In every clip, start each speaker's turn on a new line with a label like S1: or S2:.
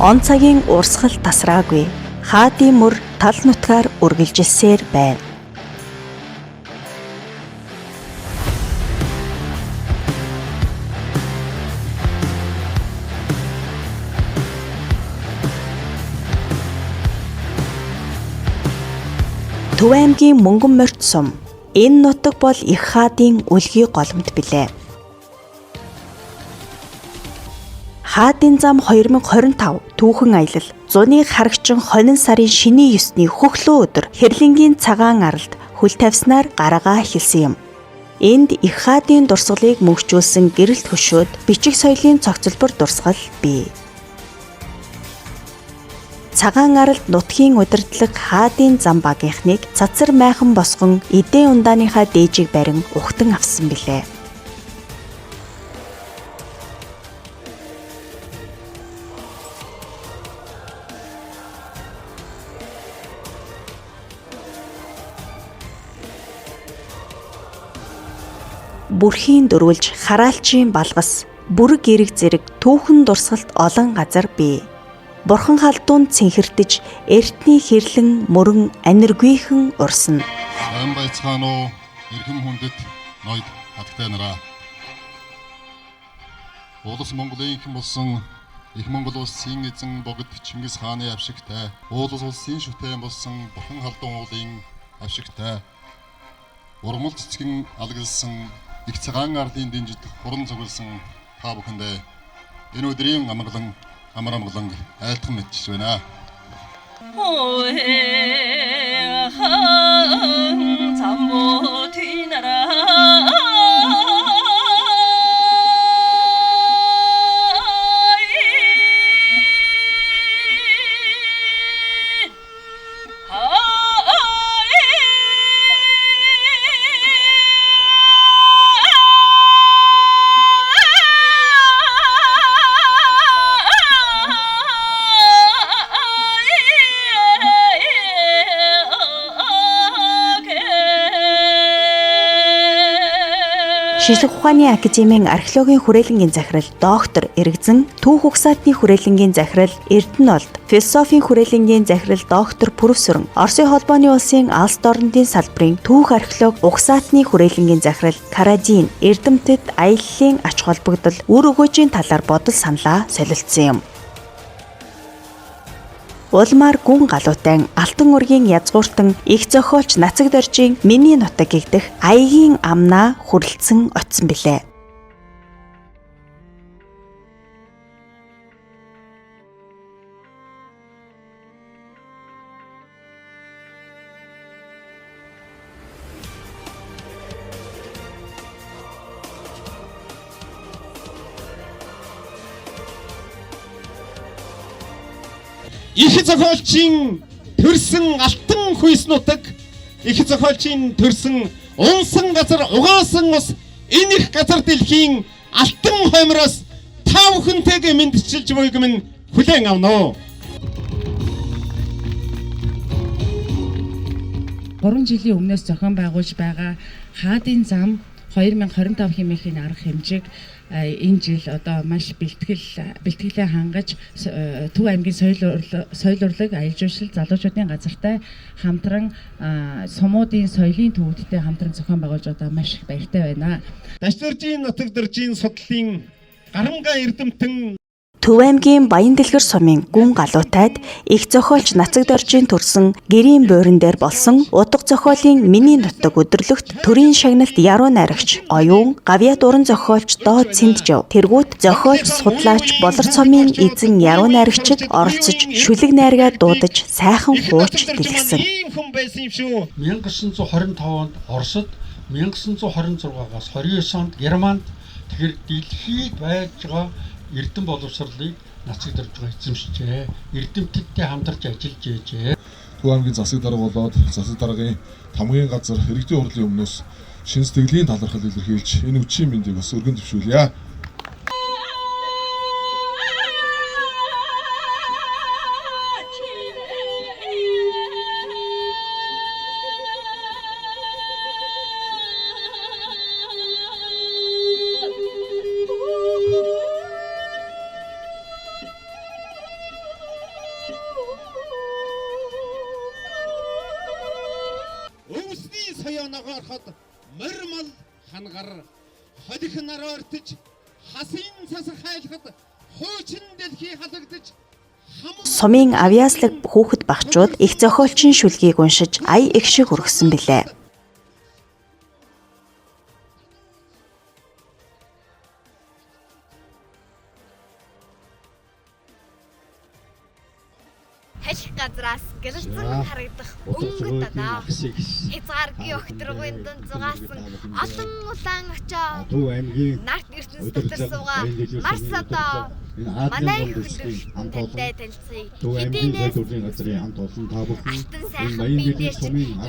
S1: Он цагийн урсгал тасраагүй. Хаадын мөр тал нутгаар үргэлжилсээр байна. Төв аймгийн Мөнгөн морьт сум. Энэ нутаг бол их хаадын үлгий голомт билээ. Хаадын зам 2025 түүхэн аялал зуны харагчин хонин сарын шөнийн 9-ний хөхлөө өдөр Хэрлэнгийн цагаан аралд хөл тавьснаар гарагаа эхэлсэн юм. Энд их хаадын дурсгалыг мөнхжүүлсэн гэрэлт хөшөөд бичиг соёлын цогцлбор дурсгал бий. Цагаан аралд нутгийн удирдлага хаадын зам багийнхныг цацар майхан босгон эдийн ундааныхаа дээжийг барин ухтан авсан билээ. Бүрхийн дөрвөлж хараалчийн балгас, бүрэг эрэг зэрэг түүхэн дурсгалт олон газар бий. Бурхан халдуунд цэнхэртэж, эртний хэрлэн мөрөн аниргүйхэн урсна.
S2: Сайн байцгаана уу, эрхэм хүндэт ноёд хатагтай нараа. Улс Монголын хэн болсон их Монгол улсын эзэн богд Чингис хааны авшигтай, улс улсын шүтэн болсон Бурхан халдуун уулын авшигтай, урмал цэцгэн алгалсан их цагаан арлын дэнжид хуран цугласан та бүхэндээ энэ өдрийн амар амгалан айлтган мэдчиж байна.
S3: 잠못 뒤나라
S1: Шинжлэх ухааны академийн археологийн хүрээлэнгийн захирал доктор Эргзэн, түүх угсаатны хүрээлэнгийн захирал Эрдэнэлд, философийн хүрээлэнгийн захирал доктор Пүрвсүрэн, Оросын холбооны улсын Алс дорнодын салбарын түүх археолог угсаатны хүрээлэнгийн захирал Карадин, Эрдэмтэд аяллалын ач холбогдол, үр өгөөжийн талаар бодол саналаа солилцсон юм. Улмаар гүн галуутай алтан ургийн язгууртан их зохиолч Нацаг доржийн миний нутаг гэгдэх аягийн амнаа хүрлцэн очсон билээ.
S4: Их зохиолчийн төрсөн алтан хүйс нутаг, их зохиолчийн төрсөн унсан газар угаасан ус, энэ их газар дэлхийн алтан хоймроос та бүхэнтэйгээ мэдчилж буйг минь хүлээн авна.
S5: 3 жилийн өмнөөс зохион байгуулж байгаа хаадын зам 2025 хэмээхийн арга хэмжээг энэ жил одоо маш бэлтгэлээ хангаж Төв аймгийн соёл урлаг, аялал жуулчлал, залуучуудын газартай хамтран сумуудын соёлын төвүүдтэй хамтран зохион байгуулж одоо маш их баяртай байна.
S4: Дашдоржийн нутаг дөржийн судлалын гарамга эрдэмтэн
S1: Төв аймгийн Баян дэлгэр сумын гүн галуутайд их зохиолч Нацаг доржийн төрсөн гэрийн буурин дээр болсон утга зохиолын миний нутаг өдөрлөгт төрийн шагналт яруу найрагч оюун гавьяат уран зохиолч Доод Цэнджав, тэргүүт зохиолч судлаач Болор цомын эзэн яруу найрагчид оролцож шүлэг найргаа дуудаж сайхан хууч дэлгэсэн.
S6: 1925 онд Оросд, 1926-аас 29 онд Германд тэгэхээр дэлхийд байж байгаа эрдэм боловсролыг Нацаг дорж байгаа эзэмшжээ. Эрдэмтдтэй хамтарч ажиллаж ээжээ.
S7: Төв аймгийн засаг дарга болоод засаг даргын хамгийн газар иргэдийн хурлын өмнөөс шинэ сэтгэлийн талархал илэрхийлж энэ үчийн мэндийг бас өргөн төвшүүлье.
S4: Өвсний соёоноогоо ороход морьмол хангар холих нараа ортож хасын цас хайлахад хуучин дэлхий халагдаж
S1: Сумын авьяаслаг хүүхэд багчууд их зохиолчийн шүлгийг уншиж ая их шиг өргөсөн билээ.
S8: Халих газраас гэрэлцэн харагдах өнгөт одоо хязгааргүй өгтрөгийн дунд зугаасан олон улаан очоо
S6: Төв аймгийн
S8: нарт ертөнц дотор суугаа марс одоо манай хүлээлттэй танилцъя. Хэдийнээс
S6: төрлийн газрын хамт олон та бүхэн
S8: алтан сайхан биедээс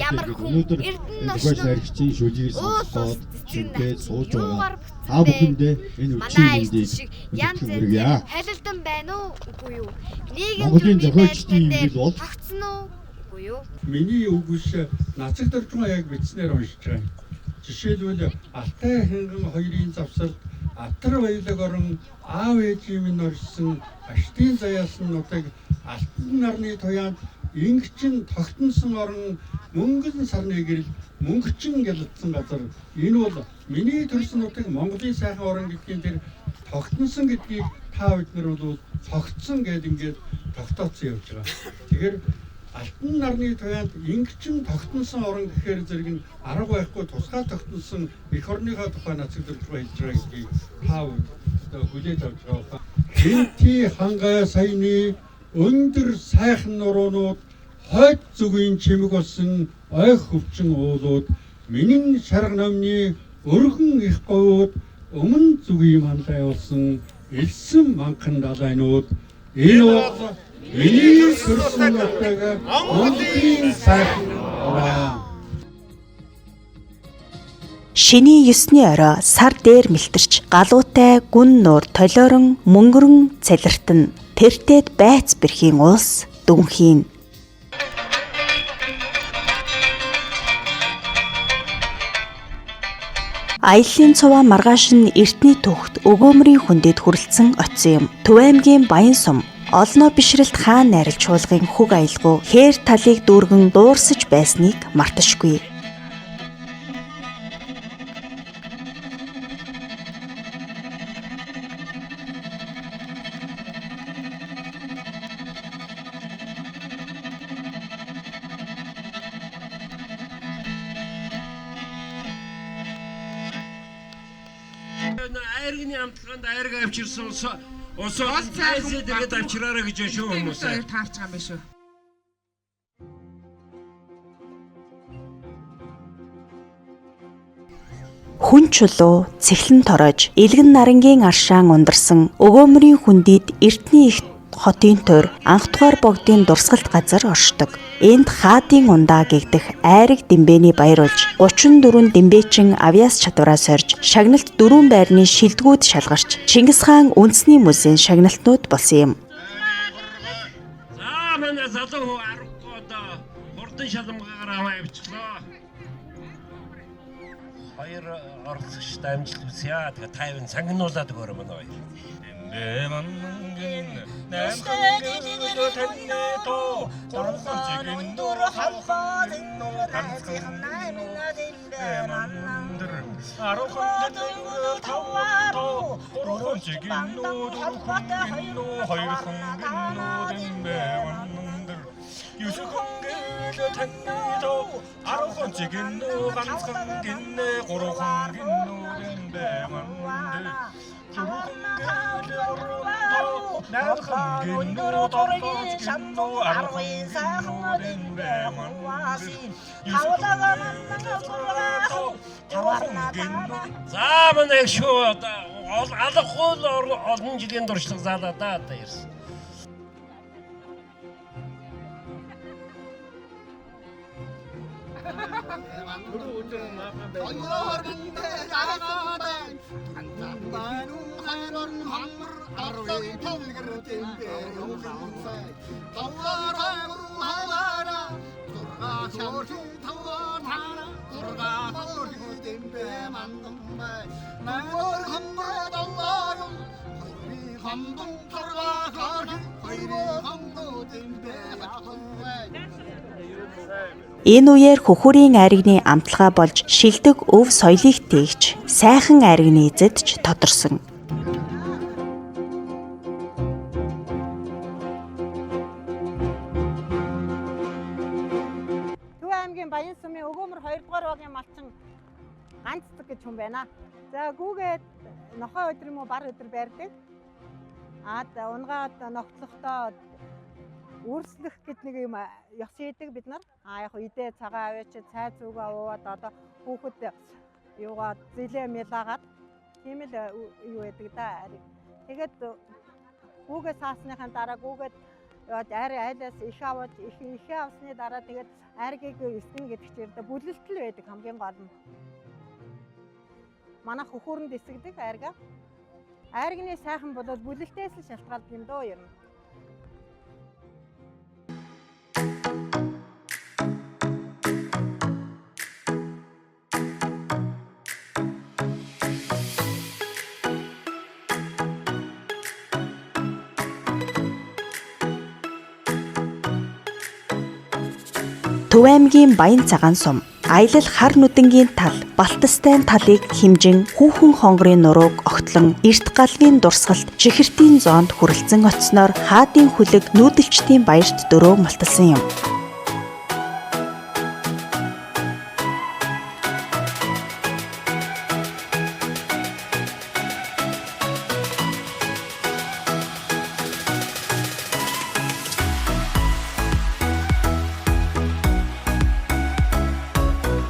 S8: ямар хүн эрдэнэ
S6: зохиолч
S8: ношнод
S6: наригчийн шүлгийг сонсоод
S8: цэцэн
S6: шинтэй сууж байгаа
S8: юугаар
S6: та бүхэндээ энэ үчийн мэндийг
S8: янз
S6: хүргье.
S8: бүрийн халилдан байна уу үгүй юу?
S6: Монголын зохиолчдын имбэл бол
S8: тогтсон уу үгүй юу?
S6: миний үг биш нацаг дөржмөө яг бичснээр уншиж байгаа. Жишээлбэл Алтай ханган хоёрын завсарт Атар баялаг орон аав ээжийн минь орсон аштын заяасан нутаг алтан нарны туяанд ингчин тогтносон орон мөнгөн сарны гэрэл мөнгөчин гялдсан газар энэ бол миний төрсөн нутаг Монголын сайхан орон гэдгийн тэр тогтносон гэдгийг та бид нар бол тогтсон гэд ингээд тогтооцсон явж байгаа. Тэгэхээр алтан нарны туяанд ингчин тогтносон орон гэхээр зэрэг нь арга байхгүй тусгай тогтносон эх орныхоо тухай нацаг дөрвөө хэлж байгаа гэдгийг та хүлээж авч байгаа. Хинти хангай саяны өндөр сайхан нуруунууд хойд зүгийн чимэг болсон ойх хөвчин уулууд минин шарга номны өргөн их говьуд өмнө зүгийн мандаа болсон элсэн манхан далайнууд энэ бол миний төрсөн нутаг Монголын сайхан ороо.
S1: Шинийн 9-ний орой сар дээр мэлтэрч галуутай гүн нуур толиорон мөнгөрөн цалиртан тэртээд байц бэрхийн улс дүнхийн. Аяллаа цуваа маргааш нь Эрдэнэ төвхт өгөөмрийн хүндэд хүрэлцэн очсон юм. Төв аймгийн Баян сум олноо бишрэлт хаан найрал чуулгын хөг аялгау хээр талыг дүүргэн дуурсаж байсныг марташгүй.
S9: Айргны амтлаганд айрг авчирсан усоо цайсээ тэгээд авчираарай гэж шүү хүмүүс.
S5: Таарч байгаа юм биш үү?
S1: Хүн чулуу цэглэн торож илгэн нарангийн аршаан ундарсан өгөөмрийн хүндийд Эрдэнэ их хотын тойр анх дугаар богдын дурсгалт газар оршдог. Энд хаадын ундаа гэгдэх айраг дэмбэний баяруулж 34 дэмбээчин авьяас чадвараа сорж шагналт 4 байрны шилдэгүүд шалгарч Чингис хаан үндэсний музейн шагналтнууд болсон юм.
S9: За манай залуу аргагүй одоо хурдан шалмгаагаар аваа явчихлаа. Хоёр оролцогчтой амжилт хүсье. Тэгээ 50 цангинуулаад өгөөрэй манай хоёр. Эмээмангэн нэмхэнгэлөө таннэто торхонцэгэн дур халхаад нур танцхан наймнадэмбэмандэр арохондэр тавато торхонцэгэн дур халхаатайно хоёрхонгэннуудэмбэмандэр юсхонгэлөө таннэто арохонцэгэн ганцхан гиннэ горохонгэннуудэмбэмандэр За манай шүү алахгүй олон жилийн дуршлаг заалаа да ирсэн.
S1: Энэ үеэр хөхүүрийн айрагны амталгаа болж шилдэг өв соёлыг тээгч сайхан айрагны эзэдч тодорсон.
S10: Төв аймгийн Баян сумын Өгөөмөр 2 дугаар багийн малчин ганцдаг гэж хүн байна. За гүүгээд нохой өдөр юм уу бар өдөр байрдаг. Унгаад ногтлохдоо үрслэх гэд нэг юм ёс хийдэг бид нар. Яг идэ цагаан аваач цай зүгээ уугаад одоо хүүхэд юугаа зилээ мэлаагаад тийм л юу байдаг да. Тэгээд гүүгээ саасныхаа дараа гүүгээд айлаас их аваад их авсны дараа тэгээд айргийг эсгэн гэдэг чинь бүлэлтэл байдаг хамгийн гол нь. Манай хөхүүрэнд эсгдэг айргаа. Айргны сайхан болоод бүлэлтээс л шалтгаалдаг юм дөө юм.
S1: Төв аймгийн Баян цагаан сум аялал хар нүдэнгийн тал Балтастай талыг хэмжин хүүхэн хонгорын нурууг огтлон эрт галвын дурсгалт чихэртийн зоонд хүрэлцэн очсноор хаадын хүлэг нүүдэлчдийн баярт дөрөө малталсан юм.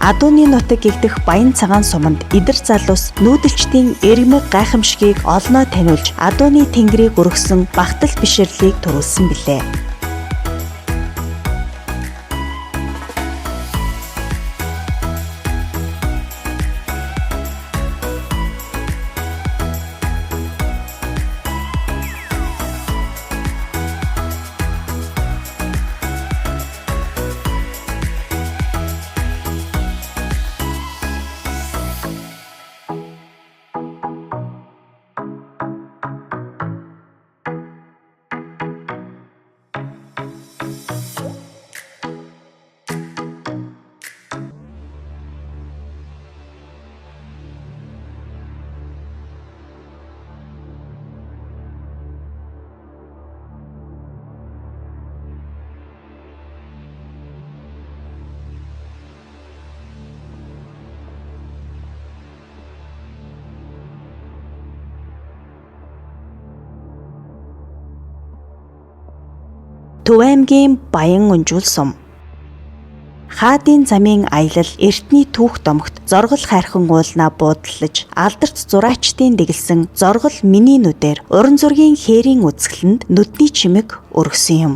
S1: Адууны нутаг гэгдэх Баян цагаан суманд идэр залуус нүүдэлчдийн эргэмэг гайхамшигыг олноо таниулж адууны тэнгэрийг өргөсөн багтал бишрлийг төрүүлсэн билээ. Төв аймгийн Баян өнжүүл сум. Хаадын замын аялал эртний түүх домогт зоргол хайрхан уулнаа буудлаж алдарт зураачдын дэглэсэн зоргол миний нүдээр уран зургийн хээрийн үзэсгэлэнд нүдний чимэг өргөсөн юм.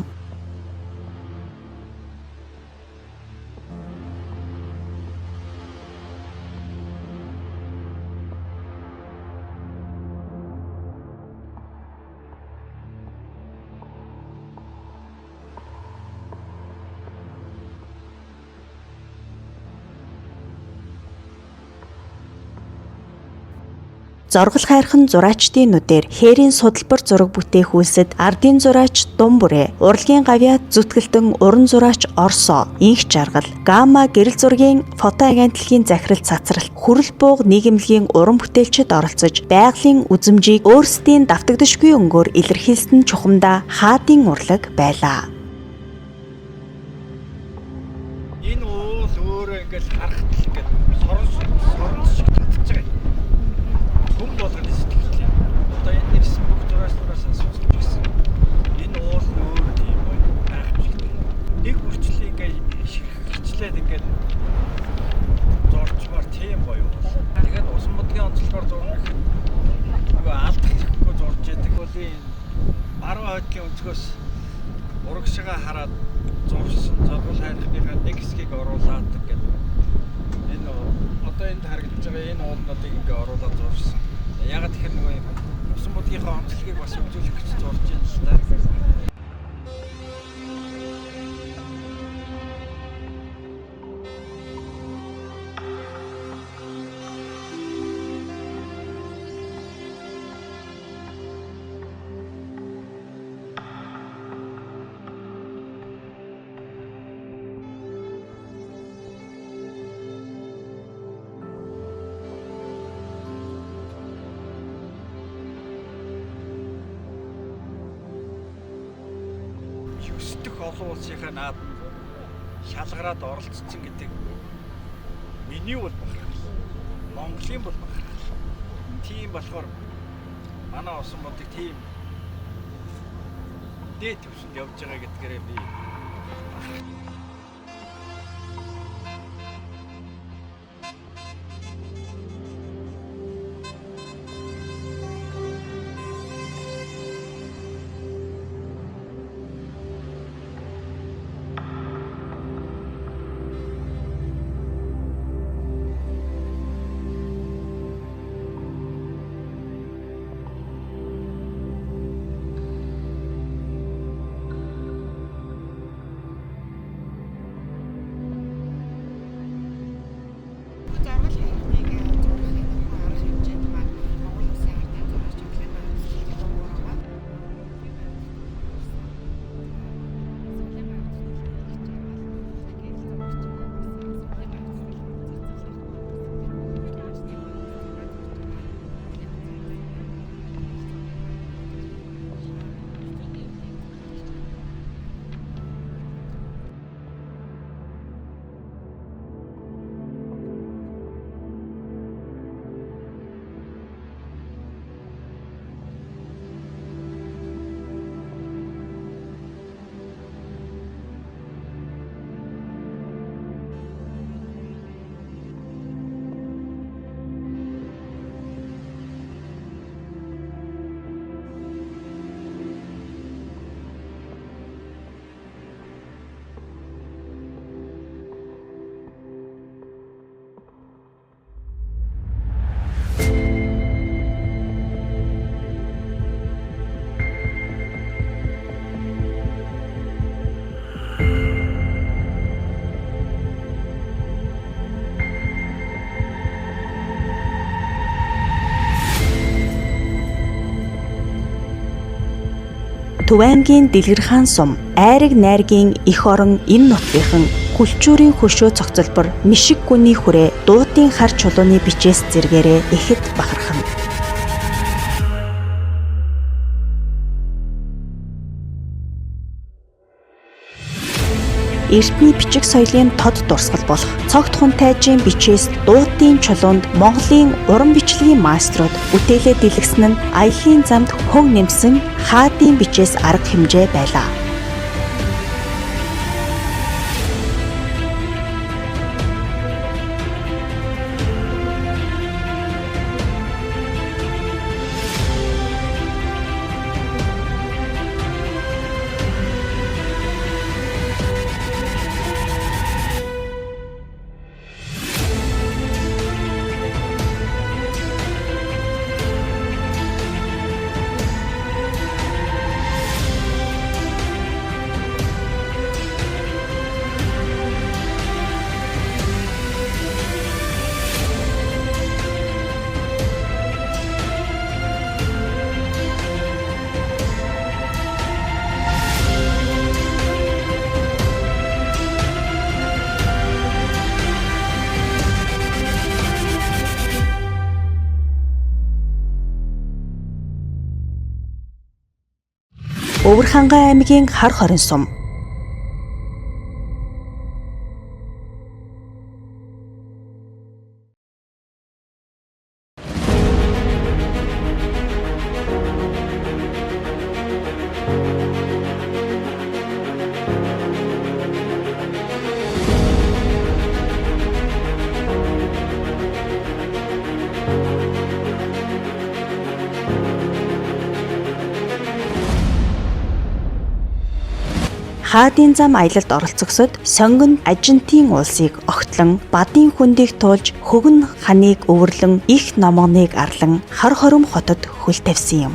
S1: Зоргол хайрхан зураачдын нүдээр хээрийн судалбар зураг бүтээх үйлсэд ардын зураач Думбүрэ, урлагийн гавьяат зүтгэлтэн уран зураач Орсо, инх жаргал, Гамма гэрэл зургийн фото агентлагийн захирал цацралт, хүрэл бууг нийгэмлэгийн уран бүтээлчид оролцож, байгалийн үзмжийг өөрсдийн давтагдашгүй өнгөөр илэрхийлсэн чухамдаа хаадын урлаг байлаа.
S11: Энэ уул өөрөө ингээл харахад ингээд сорон шиг татчих байгаа. Хүм болгоны сэтгэлтэй. Одоо энэ ирсэн бүх зураачдаас сонсож байсан. Энэ уул өөр тийм гайхамшигтай. Нэг хүрчлээ ингээд ширхэгчлээд ингээд зурчмаар тийм гоё бол. Тэгээд усан модгийн онцлогоор зурна гэхэд нөгөө алдах хэрэггүй зурж яадаг бол баруун хойдлын өнцгөөс урагшгаа хараад зурсан зоргол хайрхныхаа нэг хэсгийг оруулаад гэдэг. Тэгээ энэ уулнуудыг ингээ оруулаад зурсан. Ягаад тэгэхээр нөгөө юм усан будгийнхаа онцлогийг бас хөгжүүлэх гэж зурж байна л да. Өсдөх олон улсынхаа наадамд шалгараад оролцсон гэдэг миний бол бахархал. Монголын бол бахархал. Тийм болохоор манай усан будыг тийм дээд төвшөнд явж байгаа гэдгээрээ би
S1: Төв аймгийн Дэлгэр хаан сум, Айраг найргийн эх орон энэ нутгийнхан Хүлчүүрийн хөшөө цогцолбор Мишиг гүний хүрээ дуудын хар чулууны бичээс зэргээрээ ихэд бахархна. Эрдний бичиг соёлын тод дурсгал болох цогт хунтайжийн бичээс дуудын чулуунд Монголын уран бичлэгийн маструуд бүтээлээ дэлгэсэн нь аялын замд хөг нэмсэн хаадын бичээс арга хэмжээ байлаа. Өвөрхангай аймгийн Хар хорин сум. хаадын зам аялалд оролцогсод сонгон Ажинтын улсыг огтлон, бадын хүндийг туулж хөгн ханыг өвөрлөн, их номгоныг арлан хар хором хотод хөл тавьсан юм.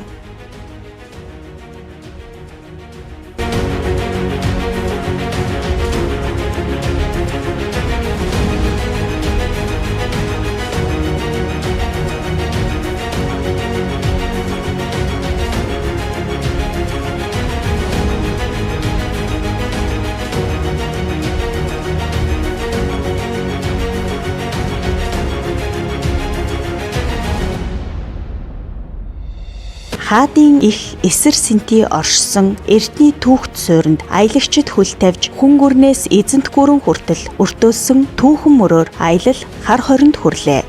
S1: Хаадын их эсэр сэнти оршсон эртний түүхт суурьнд аялагчид хөл тавьж хүн гүрнээс эзэнт гүрэн хүртэл өртөөсөн түүхэн мөрөөр аялал хар хоринд хүрлээ.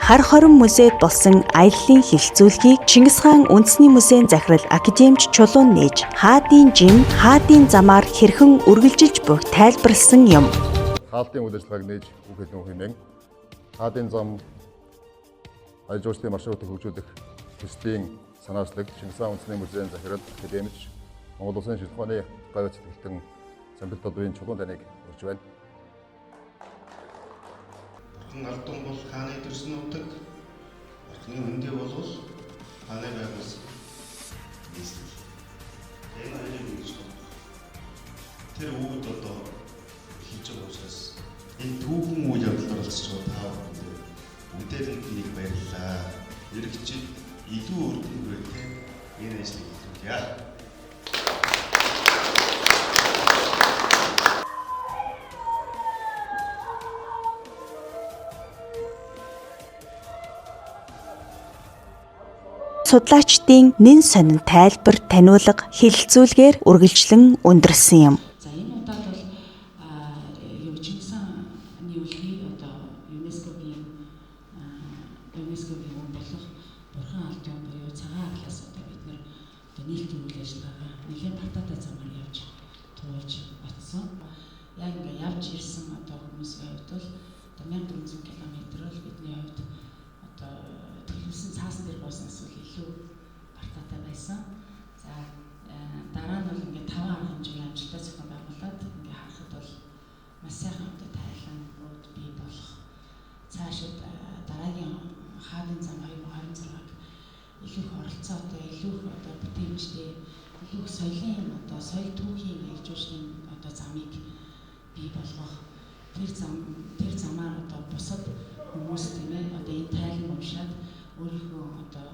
S1: хар хорин музейд болсон аяллаа хилцүүлгийг Чингис хаан үндэсний музейн захирал академич Чулуун нээж хаадын жим, хаадын замаар хэрхэн үргэлжилж буйг тайлбарлсан юм.
S2: Хаалтын үйл ажиллагааг нээж үхэл нөх хэмээн хаадын зам аяж жуулчлалын маршрутыг хөгжүүлэх төслийн санаачлаг Чингис хаан үндэсний музейн захирал академич Монгол Улсын шилжүүлэлтний гавь цэцгэлтэн Самбил Тодорын Чулуун таныг урьж байна.
S12: Бурхан ардун бол хааны төрсөн утаг. Бурханы үндэ бол хааны байгуулсан. Энэ аяг гэж байна. Тэр үүд одоо хийж байгаа учраас энэ түүхэн үйл явдалд оролцож байгаа та бүхэнд бүгдээрэнд нэг баярлалаа. Иргэжид илүү үр дүнтэй энэ ажлыг хийлгэж.
S1: Судлаачдын нэн сонин тайлбар, таниулга, хэлэлцүүлгээр үргэлжлэн өндөрлсөн юм.
S5: За энэ удаад бол Чингис хааны үлгийг одоо ЮНЕСКОгийн үн болох Бурхан ардын буюу цагаан аглаас одоо бид нэр одоо нийлтийн үйл ажиллагаа нэгэн бататай замаар явж туулж батсан. Яг ингээ явж ирсэн одоо хүмүүсийн хувьд бол одоо 1400 км бол бидний хувьд одоо төлөвлөсөн цаасан дээр боосон эсвэл илүү бататай байсан. За дараа нь бол ингээ 5 арга хэмжээний амжилттай зохион байгуулад ингээ харахад бол маш сайхан одоо тайлбарууд бий болох. Цаашид дараагийн хаадын зам 2026-г илүү их оролцоотой, илүү их одоо бүтээмжтэй, илүү их соёлын одоо соёл түүхийн хэлжүүлсэн одоо замыг бий болгох. Тэр замаар одоо бусад хүмүүс тийм ээ одоо энэ тайлбар уншаад өөрийнхөө одоо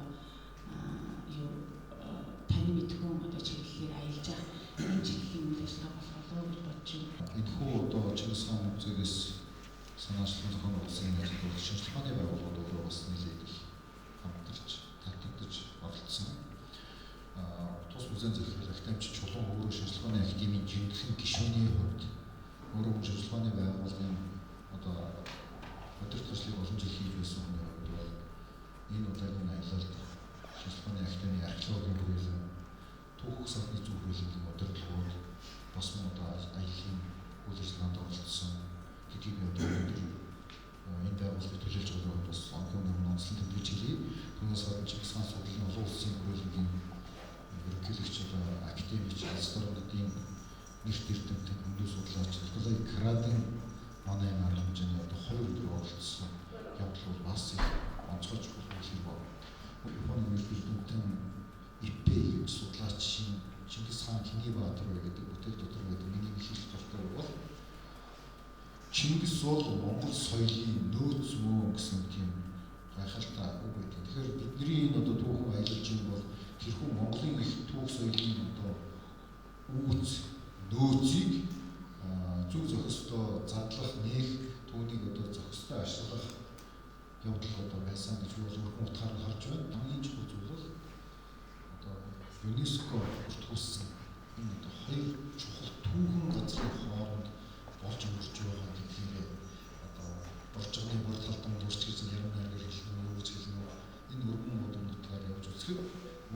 S5: таны мэдгүй одоо чиглэлээр аялж явах энэ чиглэлийн үйл ажиллагаа болох гэж бодож байна.
S7: Энэхүү одоо Чингис хааны музейгээс санаачлан зохион байгуулсан энэ ажил шинжилгээний байгууллагууд өөрөө бас нэлээд их хамтарч, татагдж оролцсон. Тус музейн захирал академич Чулуун өөрөө шинжилгээний академийн жинхэнэ гишүүний хувьд өөрөө шинжилгээний байгууллагын одоо өдөрт төслийг олон жил хийж байсан хүний хувьд бол энэ удаагийн аялалд шинжилгээний академийн археологийн хүрээлэн түүх садны зөв хүрээлэng удирдлагууд бас одоо аяллаа үйл ажиллагаанд оролцсон гэдгийг одоо энэ байгууллагыг төлөөлж байгаа бас онцлог онцлог тэмдэглэж хэлье. Түүнээс гадна Чингис хаан судлалын олон улсын хүрээлэнгийн ерөнхийлөгч одоо академич Алсдорнодын нэрт эрдэмтэн хөндөө судлаач Николай Крадын манай энэ арга хэмжээний одоо 2 өдөр оролцсон явдал бол бас их онцгойж болох юм байна. Японы нэрт эрдэмтэн Иппей гэж судлаач Чингис хаан Хиний Баатар гэдэг бүтээл дотор байдаг миний хэлэх дуртай бол Чингис бол Монгол соёлын нөөц мөн гэсэн тийм гайхалтай үг байдаг. Тэгэхээр бидний энэ одоо түүхэн аялалж юм бол тэрхүү Монголын их түүх соёлын одоо үүс нөөцийг зөв зохистой задлах, нээх, түүнийг одоо зохистой ашиглах явдал одоо байсан гэж бол өргөн утгаараа харж байна. Хамгийн чухал зүйл бол одоо ЮНЕСКО бүртгүүлсэн энэ одоо 2 чухал түүхэн газрын хооронд болж өрж байгаа гэдгийг одоо болж байгаа бодлолтон дурч гэж ярим найраар хэлнэ үү гэж хэлнэ. Энэ өргөн модон утгаар явж үзэхэд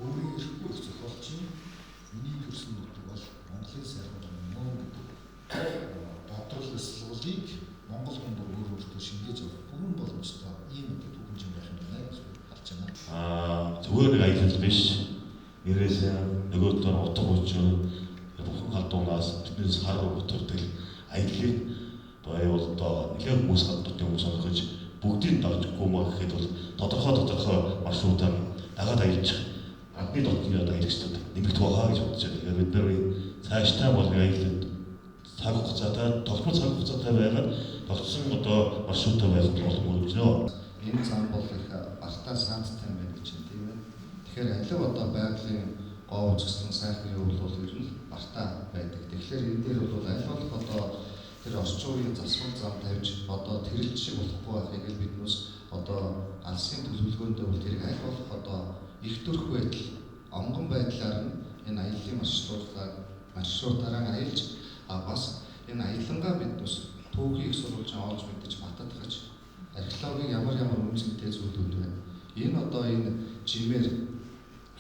S7: өөрийн эрхгүй зохиолчийн миний төрсөн нутаг бол Монголын сайхан мөн гэдэг бодлол эсвэлийг Монгол хүнд өөрөөртөө шингээж авах бүрэн боломжтой ийм одоо түүхэн юм байх юм байна гэж харж байна.
S13: Зүгээр нэг аялал биш. Нэрээсээ нөгөөдөр утга учир бүхэн халдуунаас биднээс хараа утгатай аяллыг боёо одоо нэлээд хүмүүс гаднуудын хүмүүс олгож бүгдийг давжгүй маа гэхэд бол тодорхой маршрутаар дагаад аялж гадны дотны одоо аялагчдад нэмэгдэх байгаа гэж бодож байна. Тэгэхээр бид нар цаашдаа бол аялалд цаг хугацаатай тогтмол цаг хугацаатай байгаад тогтсон одоо маршруттай байх боломжтой байна.
S12: Энэ зам бол их артаа саанцтай байна гэж байна тийм ээ. Тэгэхээр алив одоо байгалийн говж гэсэн сайхан юу бол ер нь артаа байдаг. Тэгэхээр энэ дээр бол аль болох одоо тэр орчин үеийн засвар зам тавьж одоо тэрэлж шиг болохгүй байхыг биднээс одоо алсын төлөвлөгөөндөө бол тэрийг аль болох одоо их төрх байдал онгон байдлаар нь энэ аяллаа маршрутаараа аялж бас энэ аялангаа биднээс түүхийг сурвалж олж мэдэж бататгаж археологийн ямар үнцэнтэй зүйлүүд байна. Энэ одоо энэ жимээр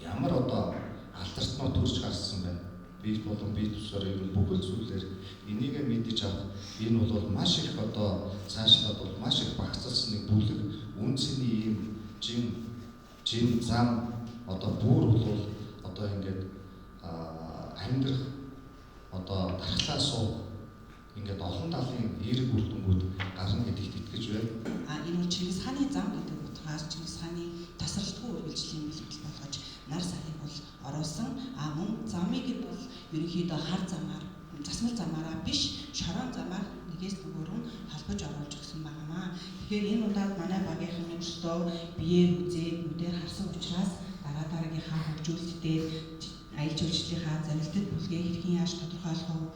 S12: ямар одоо алдартнууд төрж гарсан байна. Бие болон бие тусгаар ер нь бүгд зүйлээр энийг мэдэж авах энэ бол маш их одоо цаашлаад бол маш их багцсан нэг бүлэг үнцний ийм жим зам одоо бүр бол одоо ингээд амьдрах одоо дархлаа суу ингээд олон талын эерэг үр дүнгууд гарна гэдэгт итгэж байна.
S14: Энэ бол Чингис хааны зам гэдэг утгаас Чингис хааны тасралтгүй үргэлжлэлийн бэлтгэл болгож нар сахыг бол оруулсан. Мөн замыг бол ерөнхийдөө хар замаар, засмал замаараа биш, шорон замаар нэгээс нөгөөрөө холбож оруулж өгсөн байна. Тэгэхээр энэ удаад манай багийнхан өөрсдөө биеэр үзээд нүдээр харсан учраас дараагийнхаа хөгжүүлэлтээр аялал жуулчлалынхаа зарилтад бүлгээ хэрхэн яаж тодорхойлох вэ?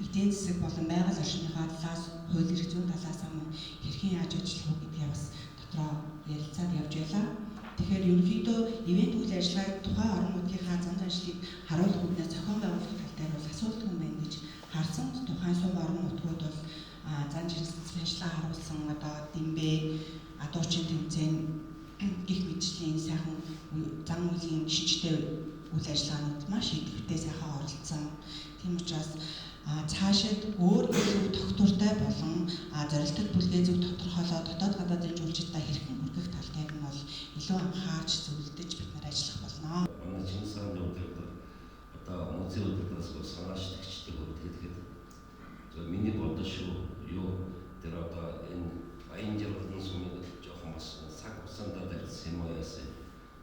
S14: Эдийн засаг болон байгаль орчныхаа талаас, хууль эрх зүйн талаас нь хэрхэн яаж ажиллах вэ гэдгийг бас дотроо ярилцаад явж байлаа. Тэгэхээр ерөнхийдөө ивент үйл ажиллагааг тухайн орон нутгийнхаа зан заншлыг харуулах үүднээс зохион байгуулах тал дээр бол асуудалгүй юм байна гэж харсан. Тухайн сум орон нутгууд бол зан заншлаа харуулсан одоо дэмбэ, адуучин тэмцээн гих мэтчлийн сайхан зан үйлийн шинжтэй үйл ажиллагаанд маш идэвхтэй сайхан оролцсон. Тийм учраас цаашид өөр илүү тогтвортой болон зорилттой бүлгээ зөв тодорхойлоод дотоод гадаадын жуулчдаа хэрхэн хүргэх тал дээр нь бол илүү анхаарч зөвлөдөж бид нар ажиллах болно.
S15: Манай Чингис хааны удирдах одоо музейудаас санаачлагчдаг гэдэг. Миний бодож юу тэр одоо энэ Баянжирган сумын жоохон бас цаг хугацаанд барьсан юм яасан.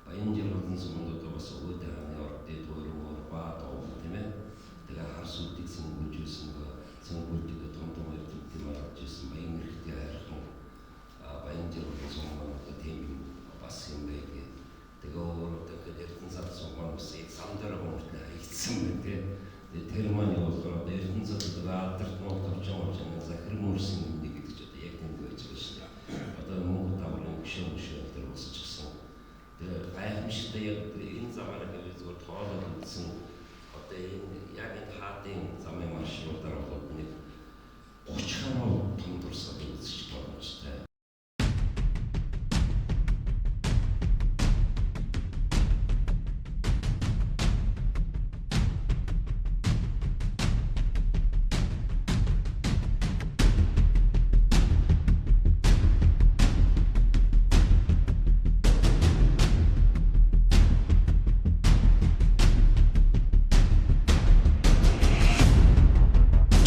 S15: Баянжирган сумын одоо бас өөдөө хааны ордын төрөөр баа доо тийм ээ. Тэгээ харс үлдэх сөнгөжсэн сөнгөлдөг том эрдэмтэн маргажсэн баян хэрэгтэй хайрхан Баянжирган сумын одоо тийм бас юм байдаг. Тэгээ өөр одоо эрдэнэ цад сумын бас самдар гомдтой хийсэн байна тийм. Тэр маань болохоор эрдэнэ цад алдарт нот орж байгаа захир мөрсөн нэг гэдэг ч одоо яг нэг байж байгаа шин. Одоо Монгол даврын гүшүүн тэр босчихсон. Тэр гайхамшигтай яг энэ замаар зүгээр тоолоод үзсэн. Одоо энэ яг энэ хаадын замын маршрутаар бол нэг 30 хамаа том дурсаад үзэж боломжтой.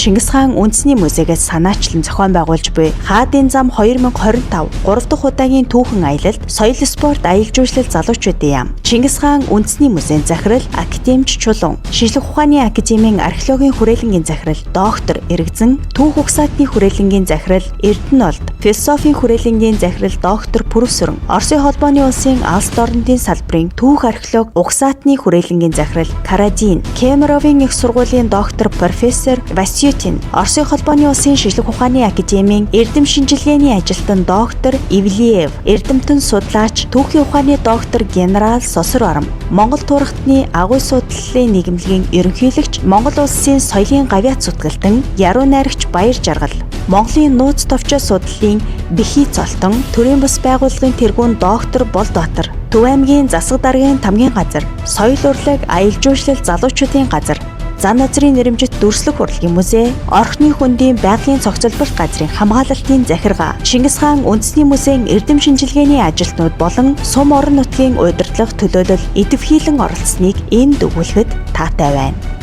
S1: Чингис хаан үндэсний музейгээс санаачлан зохион байгуулж буй Хаадын зам 2025 3 дахь удаагийн түүхэн аялалд соёл спорт аялал жуулчлал залуучуудын яам, Чингис хаан үндэсний музейн захирал академич Чулуун, Шинжлэх ухааны академийн археологийн хүрээлэнгийн захирал доктор Эргзэн, Түүх угсаатны хүрээлэнгийн захирал Эрдэнэлд, философийн хүрээлэнгийн захирал доктор Пүрвсүрэн, Оросын холбооны улсын Алс дорнодын салбарын түүх археолог угсаатны хүрээлэнгийн захирал Карадин, Кемеровын их сургуулийн доктор профессор Васютин, Оросын холбооны улсын шинжлэх ухааны академийн эрдэм шинжилгээний ажилтан доктор Ивлиев, эрдэмтэн судлаач түүхийн ухааны доктор генерал Сосор Барам, Монгол туурхтны агуй судлалын нийгэмлэгийн ерөнхийлөгч, Монгол улсын соёлын гавьяат зүтгэлтэн Яруу найрагч Баяр Жаргал, Монголын нууц товчоо судлалын Бэхий Цолтон, төрийн бас байгууллагын тэргүүн доктор Болдбаатар, Төв аймгийн засаг даргын тамгийн газар, соёл урлаг аялал жуулчлал залуучуудын газар, Зан назрын нэрэмжит дүрслэх урлагийн музей, Орхны хөндийн байгалийн цогцлборт газрын хамгаалалтын захиргаа, Чингис хаан үндэсний музейн эрдэм шинжилгээний ажилтнууд болон сум орон нутгийн удирдлага төлөөлөл идэвхийлэн оролцсныг энд өгүүлэхэд таатай байна.